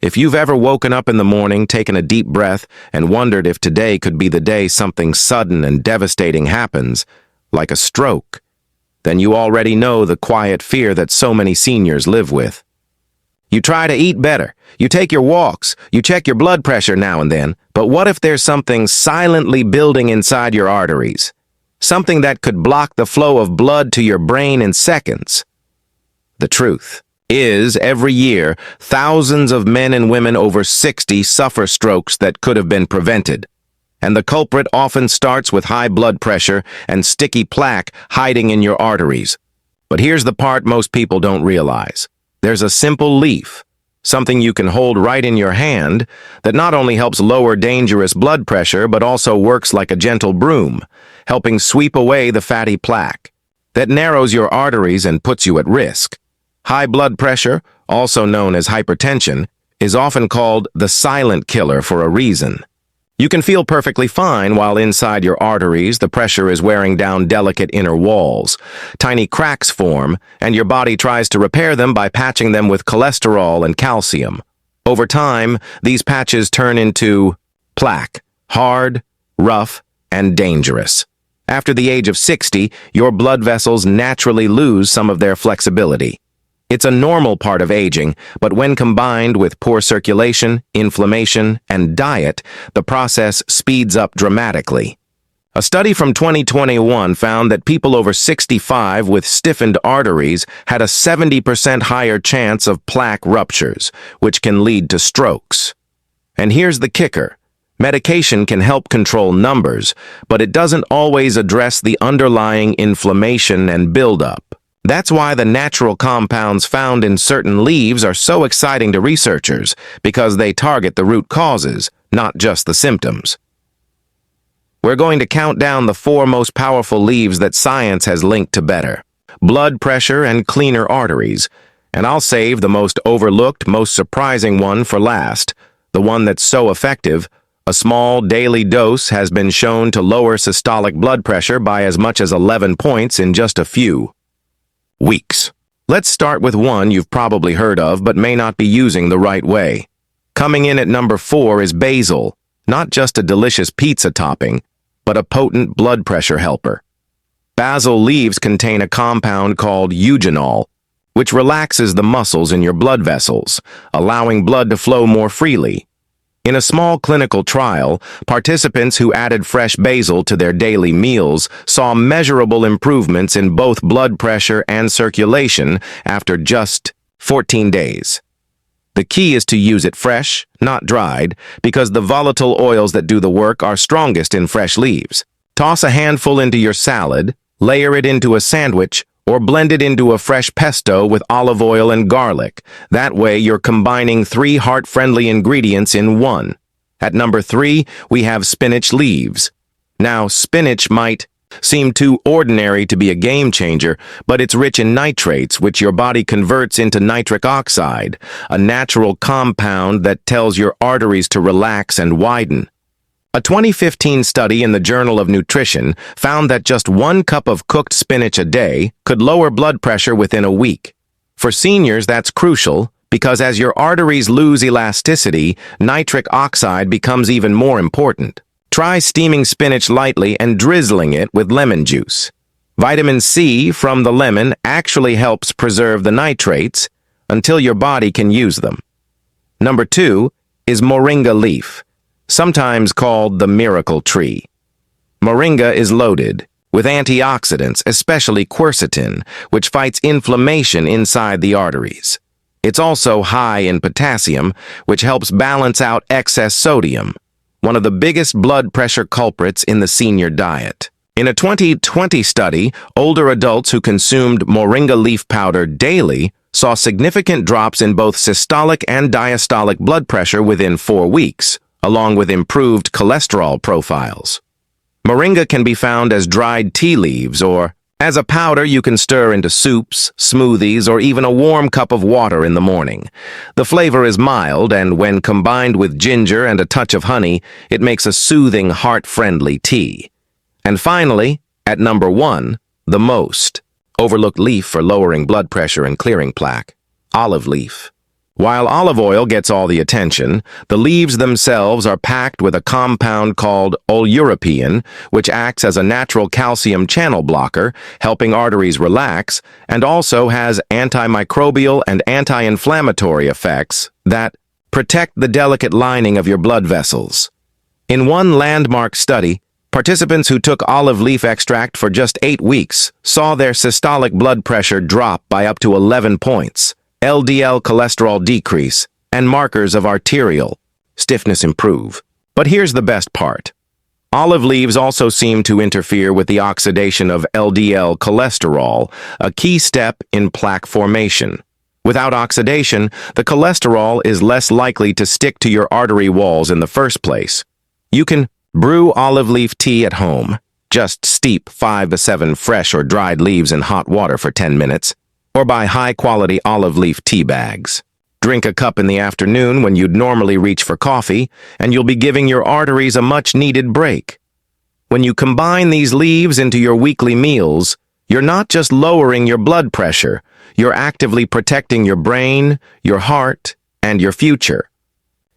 If you've ever woken up in the morning, taken a deep breath, and wondered if today could be the day something sudden and devastating happens, like a stroke, then you already know the quiet fear that so many seniors live with. You try to eat better, you take your walks, you check your blood pressure now and then, but what if there's something silently building inside your arteries? Something that could block the flow of blood to your brain in seconds. The truth is, every year, thousands of men and women over 60 suffer strokes that could have been prevented. And the culprit often starts with high blood pressure and sticky plaque hiding in your arteries. But here's the part most people don't realize. There's a simple leaf, something you can hold right in your hand, that not only helps lower dangerous blood pressure but also works like a gentle broom, helping sweep away the fatty plaque that narrows your arteries and puts you at risk. High blood pressure, also known as hypertension, is often called the silent killer for a reason. You can feel perfectly fine while inside your arteries the pressure is wearing down delicate inner walls. Tiny cracks form, and your body tries to repair them by patching them with cholesterol and calcium. Over time, these patches turn into plaque, hard, rough, and dangerous. After the age of 60, your blood vessels naturally lose some of their flexibility. It's a normal part of aging, but when combined with poor circulation, inflammation, and diet, the process speeds up dramatically. A study from 2021 found that people over 65 with stiffened arteries had a 70% higher chance of plaque ruptures, which can lead to strokes. And here's the kicker. Medication can help control numbers, but it doesn't always address the underlying inflammation and buildup. That's why the natural compounds found in certain leaves are so exciting to researchers, because they target the root causes, not just the symptoms. We're going to count down the 4 most powerful leaves that science has linked to better blood pressure and cleaner arteries, and I'll save the most overlooked, most surprising one for last, the one that's so effective. A small daily dose has been shown to lower systolic blood pressure by as much as 11 points in just a few weeks. Let's start with one you've probably heard of but may not be using the right way. Coming in at number 4 is basil, not just a delicious pizza topping, but a potent blood pressure helper. Basil leaves contain a compound called eugenol, which relaxes the muscles in your blood vessels, allowing blood to flow more freely. In a small clinical trial, participants who added fresh basil to their daily meals saw measurable improvements in both blood pressure and circulation after just 14 days. The key is to use it fresh, not dried, because the volatile oils that do the work are strongest in fresh leaves. Toss a handful into your salad, layer it into a sandwich, or blend it into a fresh pesto with olive oil and garlic. That way you're combining 3 heart-friendly ingredients in one. At number 3, we have spinach leaves. Now, spinach might seem too ordinary to be a game changer, but it's rich in nitrates, which your body converts into nitric oxide, a natural compound that tells your arteries to relax and widen. A 2015 study in the Journal of Nutrition found that just 1 cup of cooked spinach a day could lower blood pressure within a week. For seniors, that's crucial because as your arteries lose elasticity, nitric oxide becomes even more important. Try steaming spinach lightly and drizzling it with lemon juice. Vitamin C from the lemon actually helps preserve the nitrates until your body can use them. Number 2 is moringa leaf, sometimes called the miracle tree. Moringa is loaded with antioxidants, especially quercetin, which fights inflammation inside the arteries. It's also high in potassium, which helps balance out excess sodium, one of the biggest blood pressure culprits in the senior diet. In a 2020 study, older adults who consumed moringa leaf powder daily saw significant drops in both systolic and diastolic blood pressure within 4 weeks, along with improved cholesterol profiles. Moringa can be found as dried tea leaves or as a powder you can stir into soups, smoothies, or even a warm cup of water in the morning. The flavor is mild, and when combined with ginger and a touch of honey, it makes a soothing, heart-friendly tea. And finally, at number 1, the most overlooked leaf for lowering blood pressure and clearing plaque, olive leaf. While olive oil gets all the attention, the leaves themselves are packed with a compound called oleuropein, which acts as a natural calcium channel blocker, helping arteries relax, and also has antimicrobial and anti-inflammatory effects that protect the delicate lining of your blood vessels. In one landmark study, participants who took olive leaf extract for just 8 weeks saw their systolic blood pressure drop by up to 11 points. LDL cholesterol decrease, and markers of arterial stiffness improve. But here's the best part. Olive leaves also seem to interfere with the oxidation of LDL cholesterol, a key step in plaque formation. Without oxidation, the cholesterol is less likely to stick to your artery walls in the first place. You can brew olive leaf tea at home. Just steep 5 to 7 fresh or dried leaves in hot water for 10 minutes. Or buy high-quality olive leaf tea bags. Drink a cup in the afternoon when you'd normally reach for coffee, and you'll be giving your arteries a much-needed break. When you combine these leaves into your weekly meals, you're not just lowering your blood pressure, you're actively protecting your brain, your heart, and your future.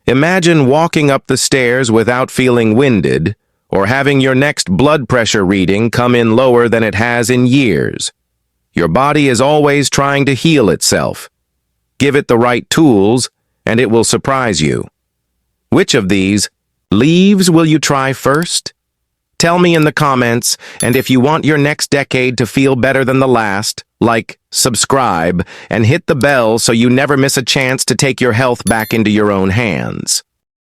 Imagine walking up the stairs without feeling winded, or having your next blood pressure reading come in lower than it has in years. Your body is always trying to heal itself. Give it the right tools, and it will surprise you. Which of these leaves will you try first? Tell me in the comments, and if you want your next decade to feel better than the last, like, subscribe, and hit the bell so you never miss a chance to take your health back into your own hands.